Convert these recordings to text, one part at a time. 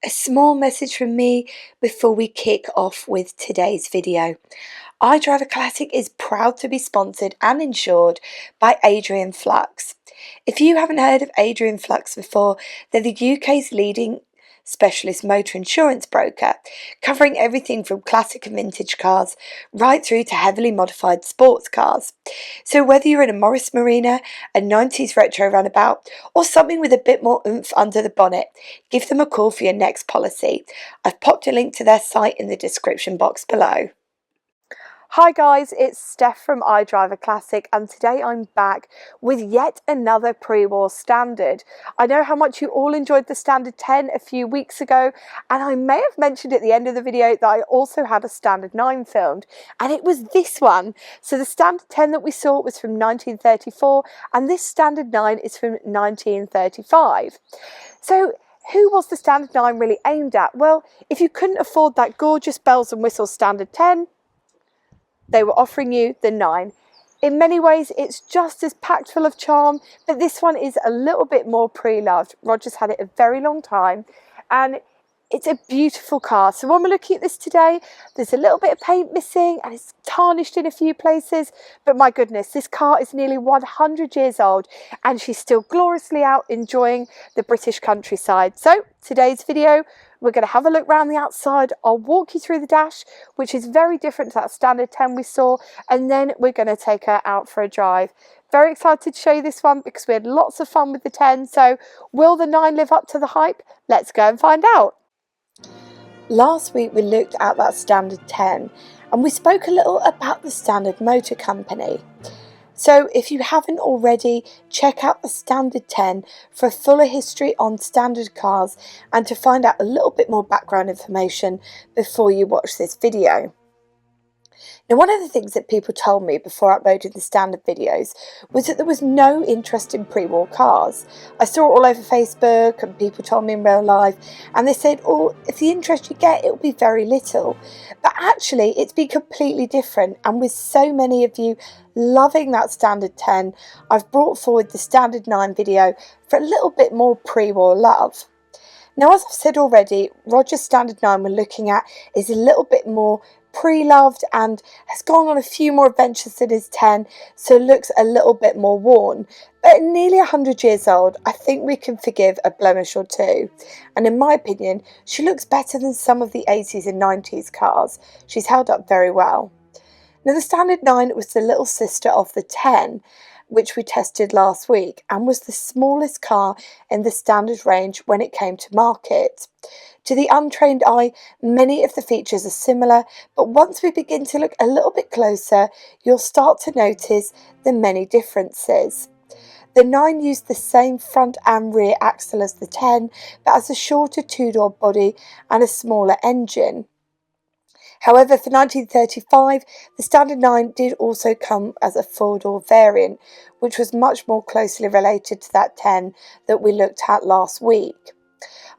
A small message from me before we kick off with today's video. iDRIVEACLASSIC is proud to be sponsored and insured by Adrian Flux. If you haven't heard of Adrian Flux before, they're the UK's leading specialist motor insurance broker, covering everything from classic and vintage cars right through to heavily modified sports cars. So whether you're in a Morris Marina, a 90s retro runabout, or something with a bit more oomph under the bonnet, give them a call for your next policy. I've popped a link to their site in the description box below. Hi guys, it's Steph from iDRIVEACLASSIC, and today I'm back with yet another pre-war standard. I know how much you all enjoyed the Standard 10 a few weeks ago, and I may have mentioned at the end of the video that I also had a Standard 9 filmed, and it was this one. So the Standard 10 that we saw was from 1934, and this Standard 9 is from 1935. So who was the Standard 9 really aimed at? Well, if you couldn't afford that gorgeous bells and whistles Standard 10, they were offering you the 9. In many ways, it's just as packed full of charm, but this one is a little bit more pre-loved. Roger's had it a very long time, and it's a beautiful car. So when we're looking at this today, there's a little bit of paint missing, and it's tarnished in a few places, but my goodness, this car is nearly 100 years old, and she's still gloriously out enjoying the British countryside. So today's video, we're going to have a look around the outside. I'll walk you through the dash, which is very different to that Standard 10 we saw, and then we're going to take her out for a drive. Very excited to show you this one because we had lots of fun with the 10. So will the 9 live up to the hype? Let's go and find out. Last week we looked at that Standard 10 and we spoke a little about the Standard Motor Company. So if you haven't already, check out the Standard 10 for a fuller history on standard cars and to find out a little bit more background information before you watch this video. Now, one of the things that people told me before uploading the standard videos was that there was no interest in pre-war cars. I saw it all over Facebook and people told me in real life, and they said, oh, if the interest you get, it will be very little. But actually, it's been completely different, and with so many of you loving that Standard 10, I've brought forward the Standard 9 video for a little bit more pre-war love. Now, as I've said already, Roger's Standard 9 we're looking at is a little bit more pre-loved and has gone on a few more adventures than his 10, so looks a little bit more worn. But at nearly 100 years old, I think we can forgive a blemish or two. And in my opinion, she looks better than some of the 80s and 90s cars. She's held up very well. Now, the Standard 9 was the little sister of the 10, which we tested last week, and was the smallest car in the standard range when it came to market. To the untrained eye, many of the features are similar, but once we begin to look a little bit closer, you'll start to notice the many differences. The 9 used the same front and rear axle as the 10, but has a shorter two-door body and a smaller engine. However, for 1935, the Standard 9 did also come as a four-door variant, which was much more closely related to that 10 that we looked at last week.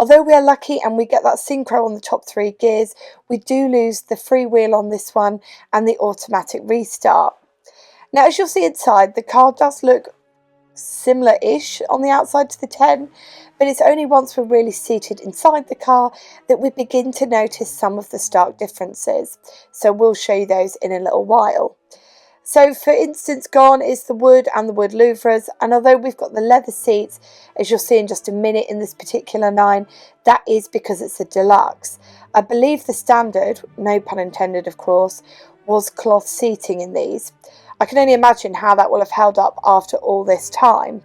Although we are lucky and we get that synchro on the top 3 gears, we do lose the freewheel on this one and the automatic restart. Now, as you'll see inside, the car does look similar-ish on the outside to the 10, but it's only once we're really seated inside the car that we begin to notice some of the stark differences. So we'll show you those in a little while. So for instance, gone is the wood and the wood louvres, and although we've got the leather seats, as you'll see in just a minute in this particular 9, that is because it's a deluxe. I believe the standard, no pun intended of course, was cloth seating in these. I can only imagine how that will have held up after all this time.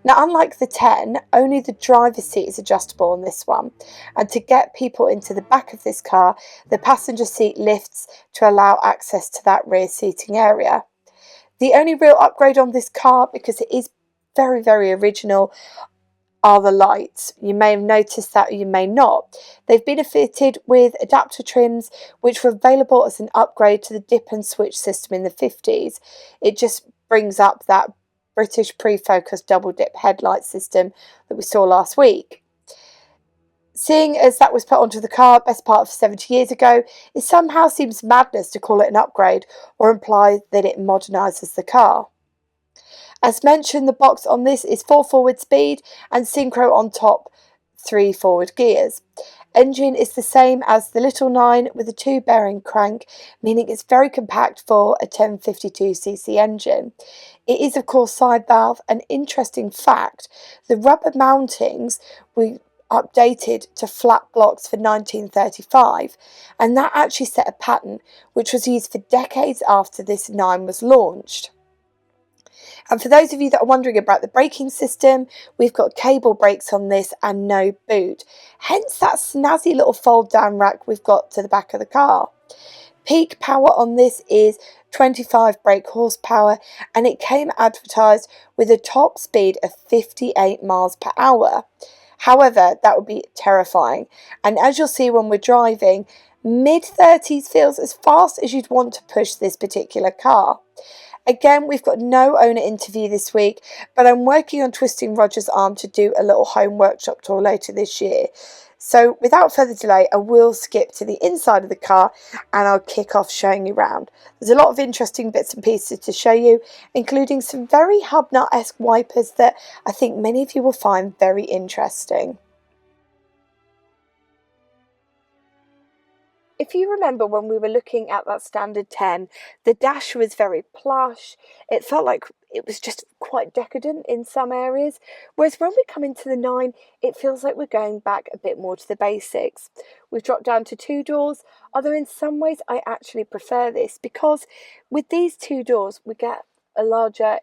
Now, unlike the 10, only the driver's seat is adjustable on this one, and to get people into the back of this car, the passenger seat lifts to allow access to that rear seating area. The only real upgrade on this car, because it is very, very original, are the lights. You may have noticed that, or you may not. They've been fitted with adapter trims, which were available as an upgrade to the dip and switch system in the 50s. It just brings up that British pre-focus double dip headlight system that we saw last week. Seeing as that was put onto the car best part of 70 years ago, it somehow seems madness to call it an upgrade or imply that it modernises the car. As mentioned, the box on this is 4 forward speed and synchro on top 3 forward gears. Engine is the same as the little 9 with a 2-bearing crank, meaning it's very compact for a 1052cc engine. It is of course side valve. An interesting fact, the rubber mountings we updated to flat blocks for 1935, and that actually set a pattern which was used for decades after this 9 was launched. And for those of you that are wondering about the braking system, we've got cable brakes on this and no boot, hence that snazzy little fold down rack we've got to the back of the car. Peak power on this is 25 brake horsepower, and it came advertised with a top speed of 58 miles per hour. However, that would be terrifying, and as you'll see when we're driving, mid-30s feels as fast as you'd want to push this particular car. Again, we've got no owner interview this week, but I'm working on twisting Roger's arm to do a little home workshop tour later this year. So without further delay, I will skip to the inside of the car and I'll kick off showing you around. There's a lot of interesting bits and pieces to show you, including some very Hubnut-esque wipers that I think many of you will find very interesting. If you remember when we were looking at that standard 10, the dash was very plush. It felt like it was just quite decadent in some areas. Whereas when we come into the 9, it feels like we're going back a bit more to the basics. We've dropped down to 2 doors, although in some ways I actually prefer this because with these 2 doors we get a larger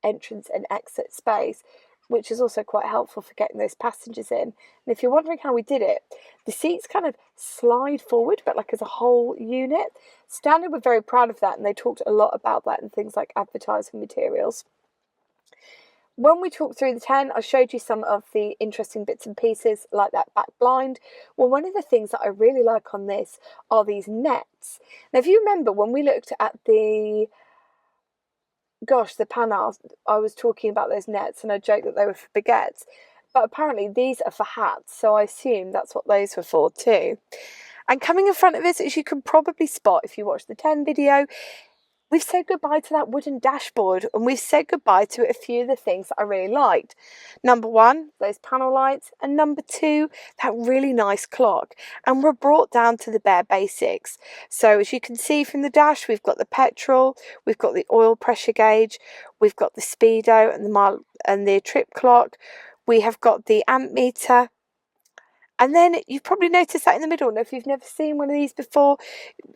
entrance and exit space, which is also quite helpful for getting those passengers in. And if you're wondering how we did it, the seats kind of slide forward, but like as a whole unit. Standard were very proud of that, and they talked a lot about that in things like advertising materials. When we talked through the 10, I showed you some of the interesting bits and pieces, like that back blind. Well, one of the things that I really like on this are these nets. Now, if you remember when we looked at the panel, I was talking about those nets and I joked that they were for baguettes, but apparently these are for hats, so I assume that's what those were for too. And coming in front of us, as you can probably spot if you watch the 10 video, we've said goodbye to that wooden dashboard, and we've said goodbye to a few of the things that I really liked. Number 1, those panel lights, and number 2, that really nice clock. And we're brought down to the bare basics. So as you can see from the dash, we've got the petrol, we've got the oil pressure gauge, we've got the speedo and the mile and the trip clock, we have got the amp meter. And then you've probably noticed that in the middle. Now, if you've never seen one of these before,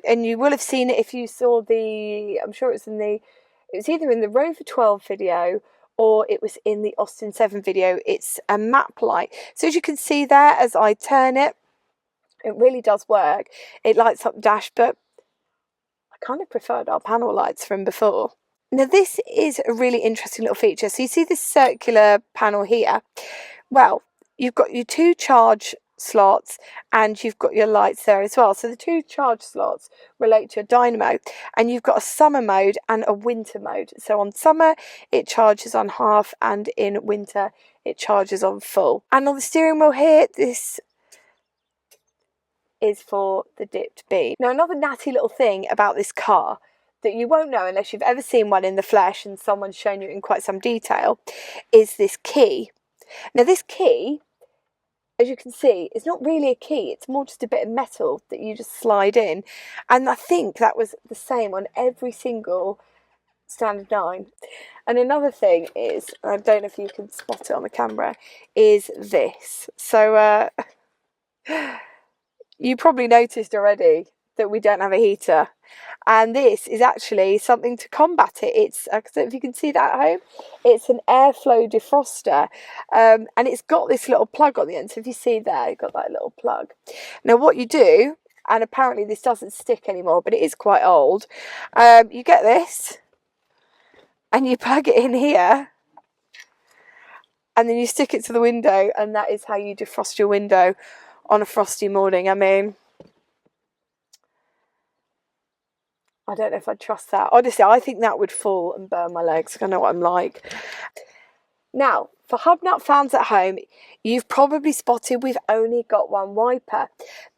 and you will have seen it if you saw I'm sure it was either in the Rover 12 video or it was in the Austin 7 video. It's a map light. So as you can see there, as I turn it, it really does work. It lights up the dash, but I kind of preferred our panel lights from before. Now, this is a really interesting little feature. So you see this circular panel here. Well, you've got your 2 charge slots and you've got your lights there as well. So the 2 charge slots relate to a dynamo, and you've got a summer mode and a winter mode. So on summer it charges on half, and in winter it charges on full. And on the steering wheel here, this is for the dipped B. Now, another natty little thing about this car that you won't know unless you've ever seen one in the flesh and someone's shown you in quite some detail is this key. Now, this key, as you can see, it's not really a key, it's more just a bit of metal that you just slide in. And I think that was the same on every single standard 9. And another thing is, I don't know if you can spot it on the camera, is this. So you probably noticed already that we don't have a heater, and this is actually something to combat it. It's, I don't know if you can see that at home, it's an airflow defroster, and it's got this little plug on the end. So if you see there, you've got that little plug. Now what you do, and apparently this doesn't stick anymore, but it is quite old, you get this and you plug it in here, and then you stick it to the window, and that is how you defrost your window on a frosty morning. I mean, I don't know if I'd trust that. Honestly, I think that would fall and burn my legs. I know what I'm like. Now, for Hubnut fans at home, you've probably spotted we've only got one wiper.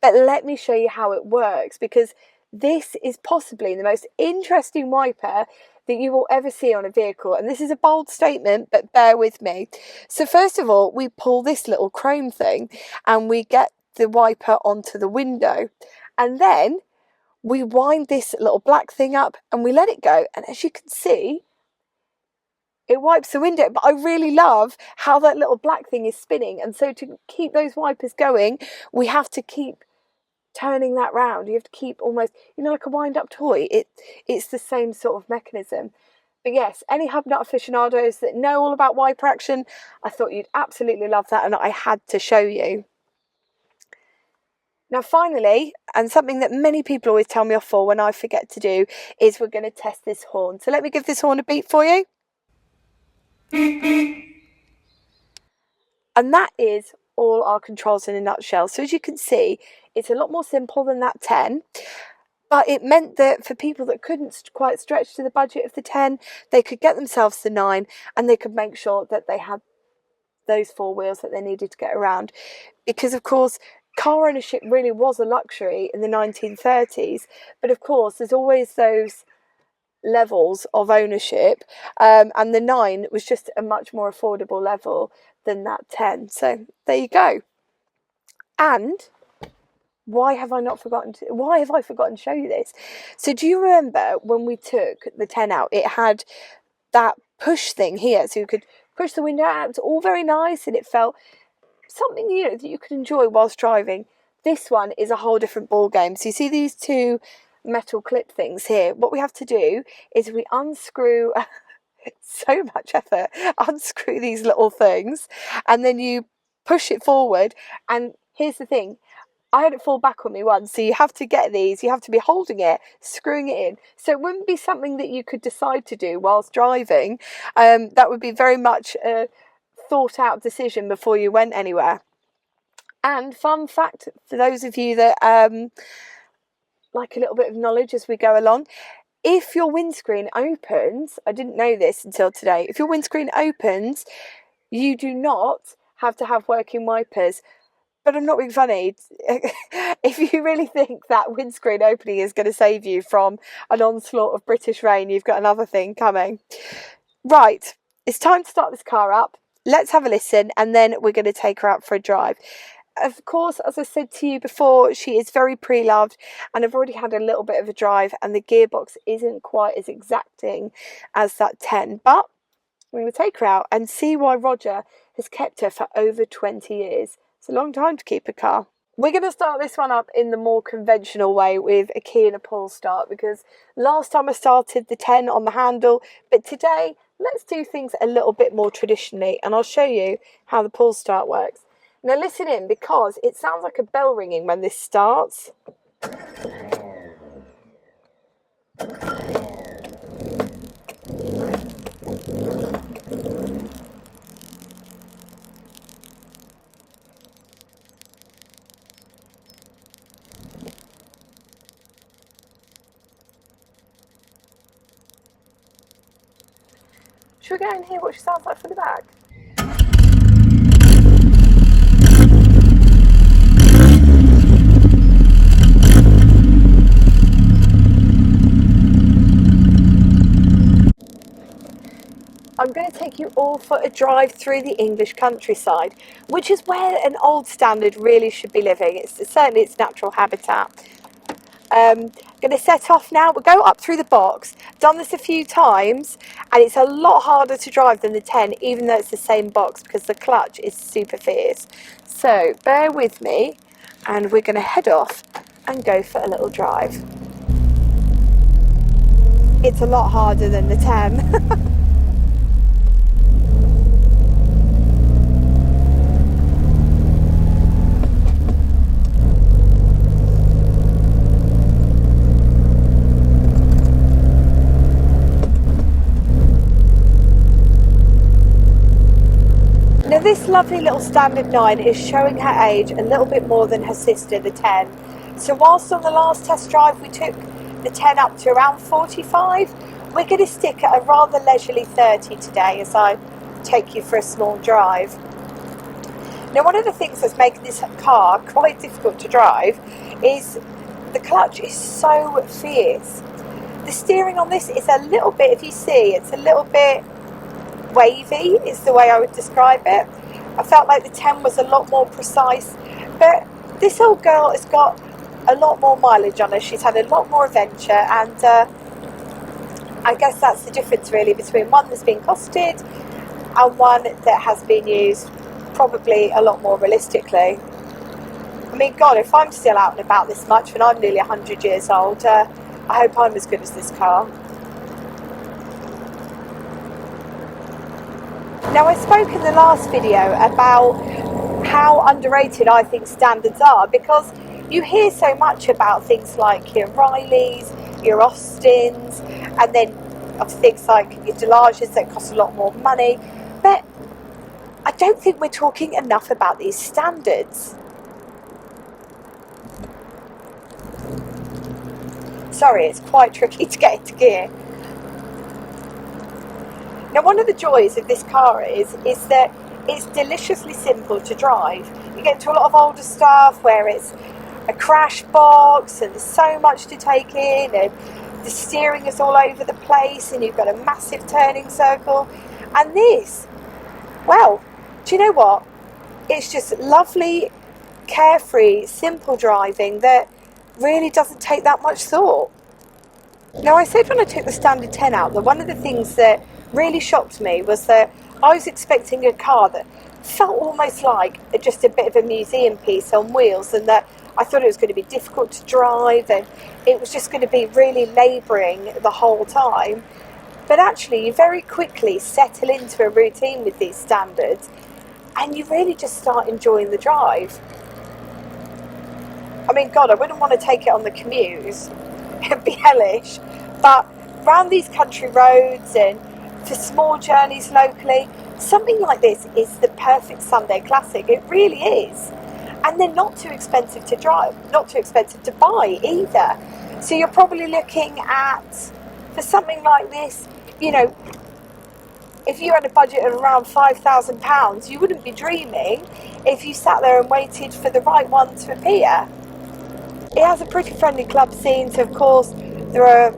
But let me show you how it works, because this is possibly the most interesting wiper that you will ever see on a vehicle. And this is a bold statement, but bear with me. So first of all, we pull this little chrome thing and we get the wiper onto the window, and then we wind this little black thing up and we let it go, and as you can see, it wipes the window. But I really love how that little black thing is spinning, and so to keep those wipers going, we have to keep turning that round. You have to keep almost, like a wind-up toy. It's the same sort of mechanism. But yes, any hub nut aficionados that know all about wiper action, I thought you'd absolutely love that, and I had to show you. Now finally, and something that many people always tell me off for when I forget to do, is we're going to test this horn. So let me give this horn a beat for you. And that is all our controls in a nutshell. So as you can see, it's a lot more simple than that 10, but it meant that for people that couldn't quite stretch to the budget of the 10, they could get themselves the 9, and they could make sure that they had those 4 wheels that they needed to get around. Because of course, car ownership really was a luxury in the 1930s, but of course there's always those levels of ownership, and the 9 was just a much more affordable level than that 10. So there you go. And why have I forgotten to show you this? So do you remember when we took the 10 out, it had that push thing here, so you could push the window out. It's all very nice, and it felt something that you could enjoy whilst driving. This one is a whole different ball game. So you see these 2 metal clip things here. What we have to do is we unscrew so much effort, unscrew these little things, and then you push it forward. And here's the thing, I had it fall back on me once, so you have to get these, you have to be holding it, screwing it in. So it wouldn't be something that you could decide to do whilst driving. That would be very much a thought out decision before you went anywhere. And fun fact for those of you that like a little bit of knowledge as we go along, if your windscreen opens, I didn't know this until today, if your windscreen opens, you do not have to have working wipers. But I'm not being funny. If you really think that windscreen opening is going to save you from an onslaught of British rain, you've got another thing coming. Right, it's time to start this car up. Let's have a listen, and then we're going to take her out for a drive. Of course, as I said to you before, she is very pre-loved, and I've already had a little bit of a drive, and the gearbox isn't quite as exacting as that 10. But we're going to take her out and see why Roger has kept her for over 20 years. It's a long time to keep a car. We're going to start this one up in the more conventional way with a key and a pull start, because last time I started the 10 on the handle, but today let's do things a little bit more traditionally, and I'll show you how the pull start works. Now listen in, because it sounds like a bell ringing when this starts. Should we go and hear what she sounds like from the back? I'm going to take you all for a drive through the English countryside, which is where an old standard really should be living. It's certainly its natural habitat. Going to set off now. We'll go up through the box. Done this a few times, and it's a lot harder to drive than the 10, even though it's the same box, because the clutch is super fierce. So bear with me, and we're going to head off and go for a little drive. It's a lot harder than the 10. Now this lovely little standard 9 is showing her age a little bit more than her sister, the 10. So whilst on the last test drive we took the 10 up to around 45, we're going to stick at a rather leisurely 30 today as I take you for a small drive. Now one of the things that's making this car quite difficult to drive is the clutch is so fierce. The steering on this is a little bit, if you see, it's a little bit wavy is the way I would describe it. I felt like the 10 was a lot more precise, but This old girl has got a lot more mileage on her. She's had a lot more adventure, and I guess that's the difference really between one that's been costed and one that has been used probably a lot more realistically. I mean, God, if I'm still out and about this much when I'm nearly 100 years old, I hope I'm as good as this car. Now, I spoke in the last video about how underrated I think standards are, because you hear so much about things like your Rileys, your Austins, and then of things like your Delages that cost a lot more money, but I don't think we're talking enough about these standards. Sorry, it's quite tricky to get into gear. Now, one of the joys of this car is that it's deliciously simple to drive. You get to a lot of older stuff where it's a crash box and there's so much to take in, and the steering is all over the place, and you've got a massive turning circle. And this, well, do you know what? It's just lovely, carefree, simple driving that really doesn't take that much thought. Now, I said when I took the standard 10 out that one of the things that really shocked me was that I was expecting a car that felt almost like just a bit of a museum piece on wheels, and that I thought it was going to be difficult to drive and it was just going to be really labouring the whole time. But actually, you very quickly settle into a routine with these standards and you really just start enjoying the drive. I mean, God, I wouldn't want to take it on the commutes. It'd be hellish. But around these country roads and for small journeys locally, something like this is the perfect Sunday classic. It really is. And they're not too expensive to drive, not too expensive to buy either. So you're probably looking at, for something like this, you know, if you had a budget of around £5,000, you wouldn't be dreaming if you sat there and waited for the right one to appear. It has a pretty friendly club scene, so of course there are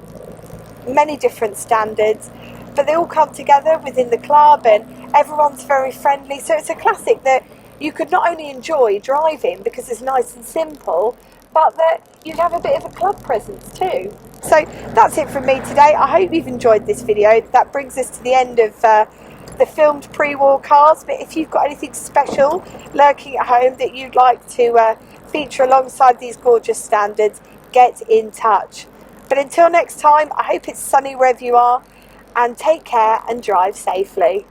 many different standards, but they all come together within the club and everyone's very friendly. So it's a classic that you could not only enjoy driving because it's nice and simple, but that you'd have a bit of a club presence too. So that's it from me today. I hope you've enjoyed this video. That brings us to the end of the filmed pre-war cars, but if you've got anything special lurking at home that you'd like to feature alongside these gorgeous standards, get in touch. But until next time, I hope it's sunny wherever you are, and take care and drive safely.